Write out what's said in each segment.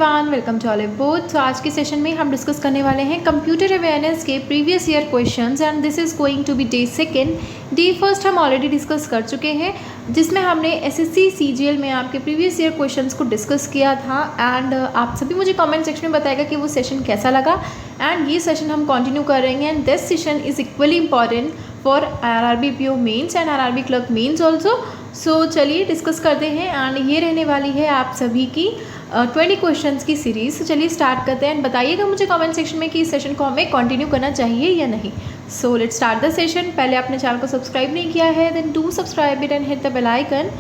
Everyone, welcome to Olive both. तो आज के सेशन में हम डिस्कस करने वाले हैं कंप्यूटर अवेयरनेस के previous year questions and this is going to be day second. Day first हम ऑलरेडी डिस्कस कर चुके हैं जिसमें हमने एसएससी सीजीएल में आपके प्रीवियस ईयर क्वेश्चंस को डिस्कस किया था एंड आप सभी मुझे कमेंट सेक्शन में बताएगा कि वो सेशन कैसा लगा। एंड ये सेशन हम कंटिन्यू करेंगे and this session is equally important for RRB PO mains and RRB clerk mains also. So चलिए डिस्कस करते हैं एंड ये रहने वाली है आप सभी की 20 क्वेश्चंस की सीरीज़। तो चलिए स्टार्ट करते हैं एंड बताइएगा मुझे कमेंट सेक्शन में कि इस सेशन को हमें कंटिन्यू करना चाहिए या नहीं। So let's start the session. पहले आपने चैनल को सब्सक्राइब नहीं किया है then do subscribe it and hit the bell icon.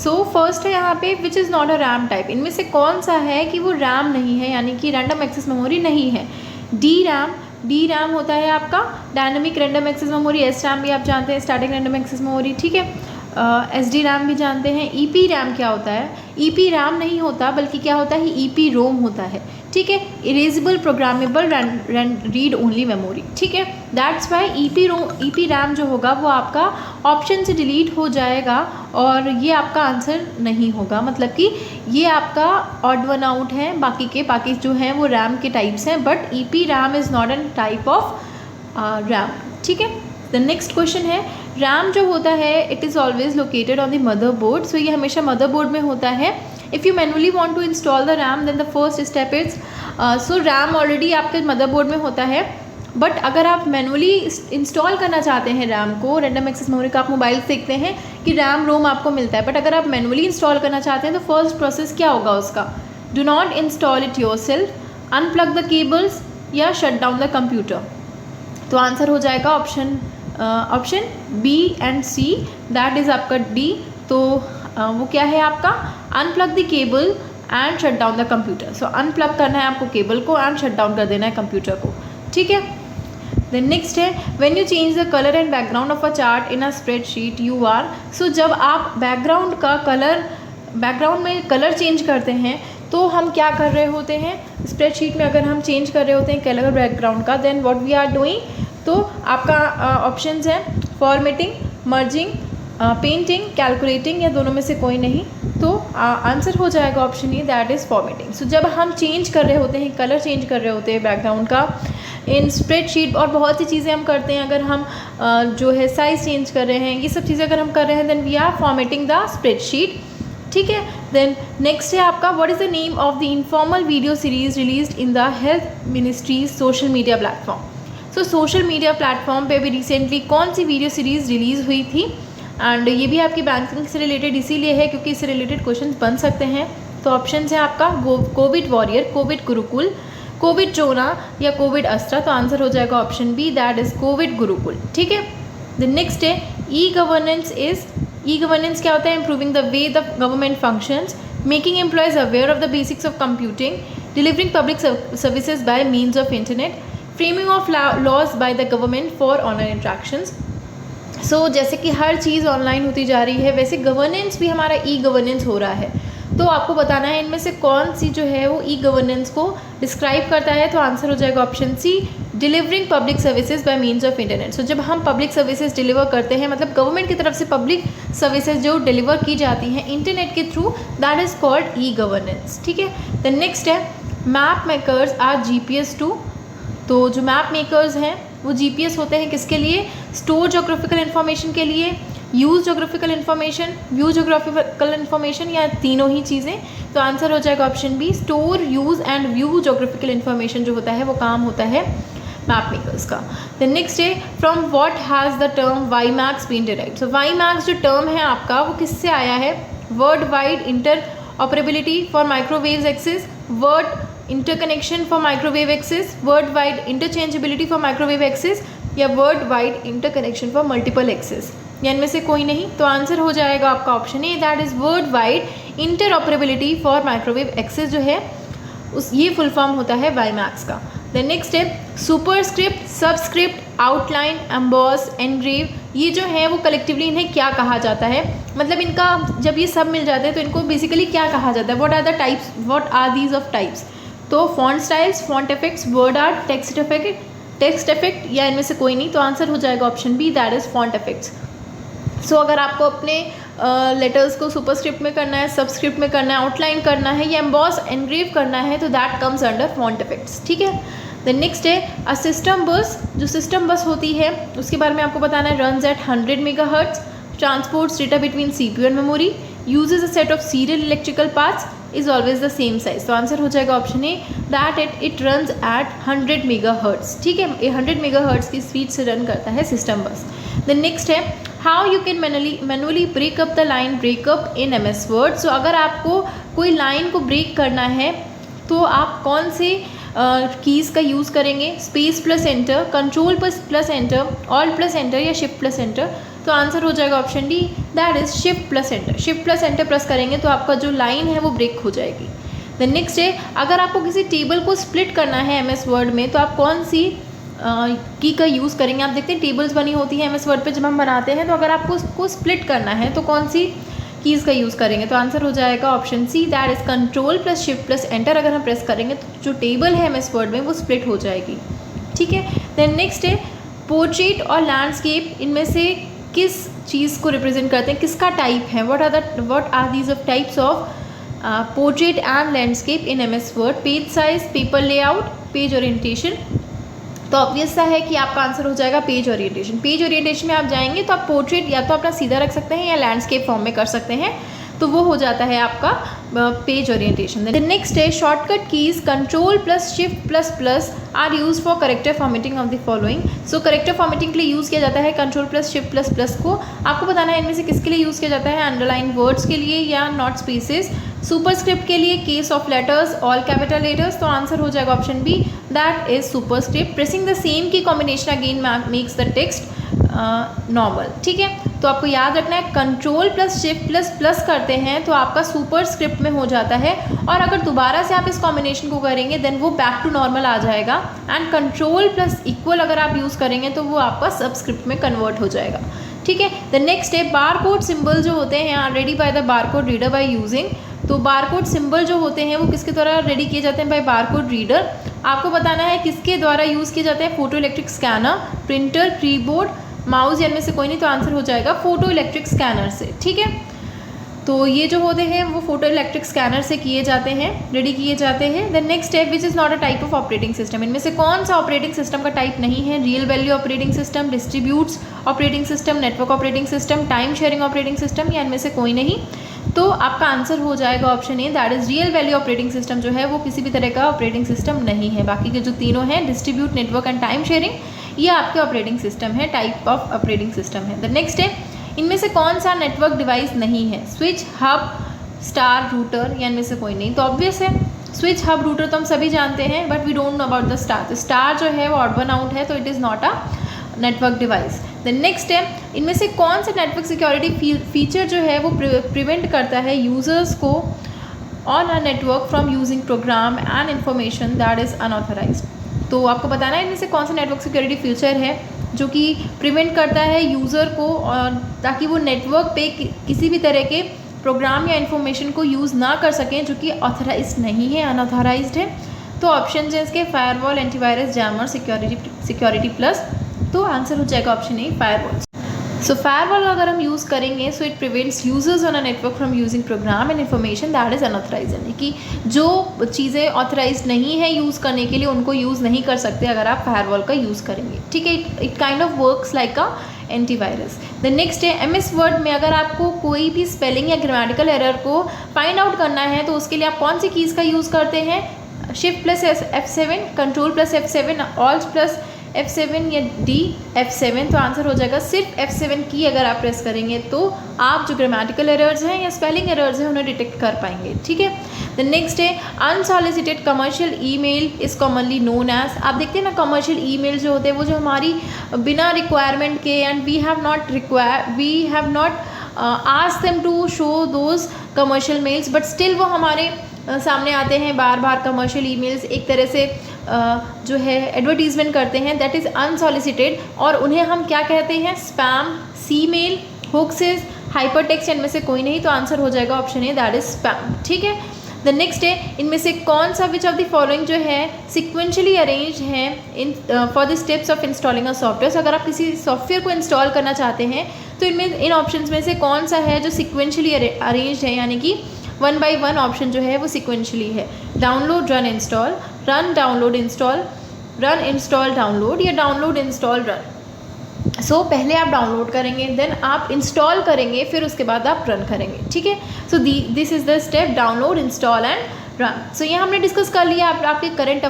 So first है यहाँ पे which is not a RAM type. इनमें से कौन सा है कि वो रैम नहीं है, यानी कि रैंडम एक्सेस मेमोरी नहीं है। डी रैम होता है आपका dynamic random access memory. S RAM भी आप जानते हैं, स्टैटिक रैंडम एक्सेस मेमोरी, ठीक है। एस डी रैम भी जानते हैं। ई पी रैम क्या होता है? ई पी रैम नहीं होता बल्कि क्या होता है, ई पी रोम होता है, ठीक है। Erasable programmable read only memory, ठीक है। That's why E P RAM जो होगा वो आपका ऑप्शन से डिलीट हो जाएगा और ये आपका आंसर नहीं होगा। मतलब कि ये आपका ऑड वन आउट है, बाकी जो हैं वो रैम के टाइप्स हैं, but E P RAM is not an type of RAM, ठीक है। द नेक्स्ट क्वेश्चन है रैम जो होता है it is always located on the motherboard. So ये हमेशा मदरबोर्ड में होता है। If you manually want to install the RAM then the first step is so RAM already आपके मदरबोर्ड में होता है, बट अगर आप मैनुअली इंस्टॉल करना चाहते हैं रैम को, रैंडम एक्सेस मेमोरी का आप मोबाइल से देखते हैं कि रैम रोम आपको मिलता है, बट अगर आप मैनुअली इंस्टॉल करना चाहते हैं तो फर्स्ट प्रोसेस क्या होगा उसका? Do not install it yourself, unplug the cables या शट डाउन द कंप्यूटर। तो आंसर हो जाएगा option B and C, that is आपका डी। तो वो क्या है आपका? Unplug the cable and shut down the computer. So unplug करना है आपको केबल को एंड शट डाउन कर देना है कंप्यूटर को, ठीक है। देन नेक्स्ट है when you change the colour and background of a chart in a spreadsheet you are. So जब आप बैकग्राउंड में कलर चेंज करते हैं तो हम क्या कर रहे होते हैं? स्प्रेडशीट में अगर हम चेंज कर रहे होते हैं कलर बैकग्राउंड का, then what we are doing, तो आपका ऑप्शंस है फॉर्मेटिंग, मर्जिंग, पेंटिंग, कैलकुलेटिंग या दोनों में से कोई नहीं। तो आंसर हो जाएगा option E, that is formatting. So जब हम चेंज कर रहे होते हैं, कलर चेंज कर रहे होते हैं बैकग्राउंड का इन स्प्रेडशीट, और बहुत सी चीज़ें हम करते हैं, अगर हम जो है साइज़ चेंज कर रहे हैं, ये सब चीज़ें अगर हम कर रहे हैं then we are formatting the spreadsheet, ठीक है। देन नेक्स्ट है आपका what is the name of the informal video series released in the health ministries social media platform. So social media platform पे भी रिसेंटली कौन सी वीडियो सीरीज़ रिलीज़ हुई थी? And ये भी आपकी बैंकिंग से रिलेटेड इसीलिए है क्योंकि इससे रिलेटेड क्वेश्चन बन सकते हैं। तो ऑप्शन है आपका covid warrior, covid Gurukul, covid जोना या कोविड अस्त्रा। तो आंसर हो जाएगा option B, that is covid Gurukul, ठीक है। द नेक्स्ट है ई गवर्नेंस क्या होता है? Improving the way the government functions, making employees aware of the basics of computing, delivering public services by means of internet, framing of laws by the government for online interactions. So जैसे कि हर चीज़ online होती जा रही है वैसे governance भी हमारा e governance हो रहा है। तो आपको बताना है इनमें से कौन सी जो है वो ई गवर्नेंस को डिस्क्राइब करता है। तो आंसर हो जाएगा option C, delivering public services by means of internet. So जब हम पब्लिक सर्विसेज डिलीवर करते हैं, मतलब गवर्नमेंट की तरफ से पब्लिक सर्विसेज जो डिलीवर की जाती हैं इंटरनेट के through, that is called e governance, ठीक है। द नेक्स्ट है map makers are GPS too. तो जो मैप मेकर्स हैं वो जीपीएस होते हैं किसके लिए? स्टोर जोग्राफिकल इन्फॉर्मेशन के लिए, use geographical information, view geographical information, या तीनों ही चीज़ें। तो आंसर हो जाएगा option B, store, use and view geographical information जो होता है वो काम होता है मैप मेकर्स का। द नेक्स्ट है from what has the term WiMAX been derived. So WiMAX जो टर्म है आपका वो किससे आया है? World wide interoperability for microwave access, world interconnection for microwave access, world wide interchangeability for microwave access, या world wide interconnection for multiple access, या इनमें से कोई नहीं। तो आंसर हो जाएगा आपका option A, that is world wide interoperability for microwave access जो है ये फुल फॉर्म होता है वाई मैक्स का। देन नेक्स्ट है superscript, subscript, outline, emboss, engrave, ये जो है वो कलेक्टिवली इन्हें क्या कहा जाता है? मतलब इनका जब ये सब मिल जाते हैं तो इनको बेसिकली क्या कहा जाता है? What are these of types? तो font styles, font effects, word art, text effect, या इनमें से कोई नहीं। तो आंसर हो जाएगा option B, that is font effects. So अगर आपको अपने लेटर्स को सुपरस्क्रिप्ट में करना है, सबस्क्रिप्ट में करना है, आउटलाइन करना है या एम्बॉस एनग्रेव करना है, तो that comes under font effects. ठीक है। देन नेक्स्ट है अ सिस्टम बस। जो सिस्टम बस होती है उसके बारे में आपको बताना है। Runs at 100 megahertz, transports data between CPU and memory, usage a set of serial electrical parts, is always the same size. तो आंसर हो जाएगा option A that it runs at 100 megahertz. ठीक है, ये 100 मेगाहर्ट्ज की स्पीड से run करता है सिस्टम बस। देन नेक्स्ट है how you can manually break up the line breakup in MS Word. So अगर आपको कोई लाइन को ब्रेक करना है तो आप कौन से कीज़ का यूज़ करेंगे? Space plus enter, control plus enter, alt plus enter या शिफ्ट प्लस एंटर। तो आंसर हो जाएगा option D that is shift plus enter. Shift plus enter press करेंगे तो आपका जो लाइन है वो ब्रेक हो जाएगी। देन नेक्स्ट है अगर आपको किसी टेबल को स्प्लिट करना है MS वर्ड में तो आप कौन सी की का यूज़ करेंगे? आप देखते हैं टेबल्स बनी होती है MS वर्ड पे जब हम बनाते हैं, तो अगर आपको उसको स्प्लिट करना है तो कौन सी कीज़ का यूज़ करेंगे? तो आंसर हो जाएगा option C that is control plus shift plus enter. अगर हम प्रेस करेंगे तो जो टेबल है MS वर्ड में वो स्प्लिट हो जाएगी। ठीक है। देन नेक्स्ट है पोर्ट्रेट और लैंडस्केप, इनमें से किस चीज़ को रिप्रेजेंट करते हैं, किसका टाइप है? What are these of types of portrait and landscape in MS Word? Page size, paper layout, page orientation. तो ऑब्वियस सा है कि आपका आंसर हो जाएगा पेज ओरिएंटेशन। पेज ओरिएंटेशन में आप जाएंगे तो आप पोर्ट्रेट या तो अपना सीधा रख सकते हैं या लैंडस्केप फॉर्म में कर सकते हैं, तो वो हो जाता है आपका पेज ओरिएंटेशन। देन नेक्स्ट है shortcut keys control plus shift plus plus are use for character formatting of the following. So character formatting के लिए यूज़ किया जाता है control plus shift plus plus को। आपको बताना है इनमें से किसके लिए यूज़ किया जाता है? अंडरलाइन वर्ड्स के लिए या नॉट स्पेसेस, सुपरस्क्रिप्ट के लिए, case of letters, all capital letters. तो आंसर हो जाएगा option B that is superscript. Pressing the same key combination again makes the text normal. ठीक है, तो आपको याद रखना है control plus shift plus plus करते हैं तो आपका सुपरस्क्रिप्ट में हो जाता है, और अगर दोबारा से आप इस कॉम्बिनेशन को करेंगे देन वो बैक टू नॉर्मल आ जाएगा। एंड कंट्रोल प्लस इक्वल अगर आप यूज़ करेंगे तो वो आपका सबस्क्रिप्ट में कन्वर्ट हो जाएगा। ठीक है। द नेक्स्ट है बार कोड सिम्बल जो होते हैं are read by the bar code reader by using. तो बार कोड सिम्बल जो होते हैं वो किसके द्वारा रेडी किए जाते हैं? By bar code reader. आपको बताना है किसके द्वारा यूज़ किए जाते हैं? Photo electric scanner, printer, keyboard, mouse, या इनमें से कोई नहीं, तो आंसर हो जाएगा फोटो इलेक्ट्रिक स्कैनर से। ठीक है, तो ये जो होते हैं वो फोटो इलेक्ट्रिक स्कैनर से किए जाते हैं, रेडी किए जाते हैं। Then next step which is not a type of operating system. इनमें से कौन सा ऑपरेटिंग सिस्टम का टाइप नहीं है? Real value operating system, distributes operating system, network operating system, time sharing operating system, या इनमें से कोई नहीं। तो आपका आंसर हो जाएगा option A that is real value operating system जो है वो किसी भी तरह का ऑपरेटिंग सिस्टम नहीं है। बाकी के जो तीनों हैं distribute, network and time sharing, ये आपके ऑपरेटिंग सिस्टम है, टाइप ऑफ ऑपरेटिंग सिस्टम है। द नेक्स्ट है इनमें से कौन सा नेटवर्क डिवाइस नहीं है? स्विच, हब, स्टार, रूटर, या इनमें से कोई नहीं। तो ऑब्वियस है स्विच, हब, रूटर तो हम सभी जानते हैं, but we don't know about the star. तो स्टार जो है वो ऑड वन आउट है, तो it is not a network device. Then next है इनमें से कौन सा नेटवर्क सिक्योरिटी फीचर जो है वो प्रिवेंट करता है यूजर्स को on a network from using program and information that is unauthorised. तो आपको बताना है इनमें से कौन सा नेटवर्क सिक्योरिटी फीचर है जो कि प्रिवेंट करता है यूज़र को ताकि वो नेटवर्क पे किसी भी तरह के प्रोग्राम या इन्फॉर्मेशन को यूज़ ना कर सकें जो कि ऑथराइज्ड नहीं है, अनऑथराइज्ड है। तो ऑप्शन है इसके firewall, antivirus, jammer, security plus. तो आंसर हो जाएगा option A firewall. So firewall अगर हम यूज़ करेंगे so it prevents users on a network from using program and information that is unauthorised, यानी कि जो चीज़ें ऑथराइज्ड नहीं है यूज़ करने के लिए उनको यूज़ नहीं कर सकते अगर आप फायरवॉल का यूज़ करेंगे। ठीक है, it kind of works like a antivirus. The next है MS वर्ड में अगर आपको कोई भी स्पेलिंग या ग्रामेटिकल एरर को फाइंड आउट करना है तो उसके लिए आप कौन सी कीज़ का यूज़ करते हैं? Shift plus F7, control plus F7, alt plus F7 या D F7। तो आंसर हो जाएगा सिर्फ F7 की अगर आप प्रेस करेंगे तो आप जो ग्रामेटिकल एरर्स हैं या स्पेलिंग एरर्स हैं उन्हें डिटेक्ट कर पाएंगे। ठीक है, the next is unsolicited commercial email is commonly known as. आप देखते हैं ना कमर्शियल ईमेल जो होते हैं वो जो हमारी बिना रिक्वायरमेंट के and we have not asked them to show those commercial mails but still वो हमारे सामने आते हैं बार बार। कमर्शियल ईमेल्स एक तरह से जो है एडवर्टीजमेंट करते हैं, दैट इज़ अनसॉलिसिटेड, और उन्हें हम क्या कहते हैं? स्पैम, सी मेल, होक्सेस, हाइपर टेक्स्ट, इनमें से कोई नहीं। तो आंसर हो जाएगा option A that is spam. ठीक है, द नेक्स्ट है इनमें से कौन सा विच ऑफ द फॉलोइंग जो है सिक्वेंशली अरेंज है in for the steps of installing a software. So, अगर आप किसी सॉफ्टवेयर को इंस्टॉल करना चाहते हैं तो इनमें इन ऑप्शंस में से कौन सा है जो सिक्वेंशली अरेंज है, यानी कि 1 by 1 ऑप्शन जो है वो सिक्वेंशली है। Download, run, install, run, download, install, run, install, download, या डाउनलोड, इंस्टॉल, रन। सो पहले आप डाउनलोड करेंगे, देन आप इंस्टॉल करेंगे, फिर उसके बाद आप रन करेंगे, ठीक है। So this is the step download, install and run. So ये हमने डिस्कस कर लिया आपके current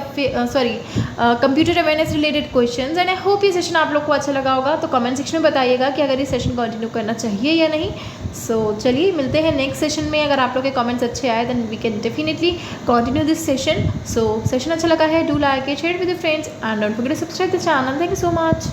computer awareness related questions, and I hope ये सेशन आप लोग को अच्छा लगा होगा। तो कमेंट सेक्शन में बताइएगा कि अगर ये सेशन कंटिन्यू करना चाहिए या नहीं। सो चलिए मिलते हैं नेक्स्ट सेशन में। अगर आप लोग के कमेंट्स अच्छे आए then we can definitely continue this session. So session अच्छा लगा है, do like it, share with your friends and don't forget to subscribe the channel. Thank you so much.